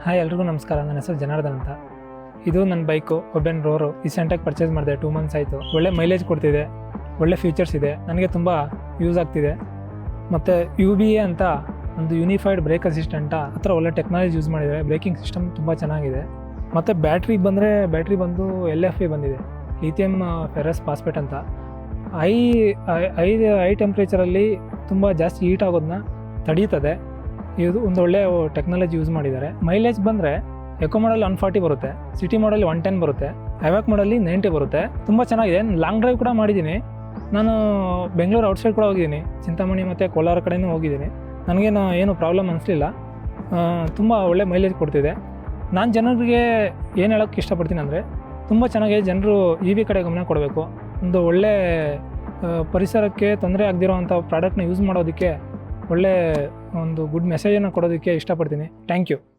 Hi ಎಲ್ರಿಗೂ ನಮಸ್ಕಾರ. ನನ್ನ ಹೆಸರು ಜನಾರ್ದನ್ ಅಂತ. ಇದು ನನ್ನ ಬೈಕು ಒಬೆನ್ ರೋರು. ರೀಸೆಂಟಾಗಿ ಪರ್ಚೇಸ್ ಮಾಡಿದೆ, 2 months ಆಯಿತು. ಒಳ್ಳೆ ಮೈಲೇಜ್ ಕೊಡ್ತಿದೆ, ಒಳ್ಳೆ ಫೀಚರ್ಸ್ ಇದೆ, ನನಗೆ ತುಂಬ ಯೂಸ್ ಆಗ್ತಿದೆ. ಮತ್ತು UBA ಅಂತ ಒಂದು ಯೂನಿಫೈಡ್ ಬ್ರೇಕ್ ಅಸಿಸ್ಟೆಂಟ ಆ ಥರ ಒಳ್ಳೆ ಟೆಕ್ನಾಲಜಿ ಯೂಸ್ ಮಾಡಿದ್ದಾರೆ. ಬ್ರೇಕಿಂಗ್ ಸಿಸ್ಟಮ್ ತುಂಬ ಚೆನ್ನಾಗಿದೆ. ಮತ್ತು ಬ್ಯಾಟ್ರಿ ಬಂದು LFP ಬಂದಿದೆ, ಲಿಥಿಯಮ್ ಫೆರಸ್ ಫಾಸ್ಫೇಟ್ ಅಂತ. ಹೈ ಟೆಂಪ್ರೇಚರಲ್ಲಿ ತುಂಬ ಜಾಸ್ತಿ ಹೀಟ್ ಆಗೋದನ್ನ ತಡೀತದೆ. ಇದು ಒಂದು ಒಳ್ಳೆಯ ಟೆಕ್ನಾಲಜಿ ಯೂಸ್ ಮಾಡಿದ್ದಾರೆ. ಮೈಲೇಜ್ ಬಂದರೆ ಎಕೋ ಮಾಡಲ್ 140 ಬರುತ್ತೆ, ಸಿಟಿ ಮಾಡಲ್ 110 ಬರುತ್ತೆ, ಹ್ಯಾವಾಕ್ ಮಾಡಲ್ಲಿ 90 ಬರುತ್ತೆ. ತುಂಬ ಚೆನ್ನಾಗಿದೆ. ಲಾಂಗ್ ಡ್ರೈವ್ ಕೂಡ ಮಾಡಿದ್ದೀನಿ. ನಾನು ಬೆಂಗಳೂರು ಔಟ್ಸೈಡ್ ಕೂಡ ಹೋಗಿದ್ದೀನಿ, ಚಿಂತಾಮಣಿ ಮತ್ತು ಕೋಲಾರ ಕಡೆಯೂ ಹೋಗಿದ್ದೀನಿ. ನನಗೇನು ಏನು ಪ್ರಾಬ್ಲಮ್ ಅನಿಸಲಿಲ್ಲ. ತುಂಬ ಒಳ್ಳೆ ಮೈಲೇಜ್ ಕೊಡ್ತಿದೆ. ನಾನು ಜನರಿಗೆ ಏನು ಹೇಳೋಕ್ಕೆ ಇಷ್ಟಪಡ್ತೀನಿ ಅಂದರೆ, ತುಂಬ ಚೆನ್ನಾಗಿ ಜನರು EV ಕಡೆ ಗಮನ ಕೊಡಬೇಕು. ಒಂದು ಒಳ್ಳೆ ಪರಿಸರಕ್ಕೆ ತೊಂದರೆ ಆಗದಿರೋ ಅಂಥ ಪ್ರಾಡಕ್ಟ್ನ ಯೂಸ್ ಮಾಡೋದಕ್ಕೆ ಒಳ್ಳೆ ಒಂದು ಗುಡ್ ಮೆಸೇಜನ್ನು ಕೊಡೋದಕ್ಕೆ ಇಷ್ಟಪಡ್ತೀನಿ. Thank you.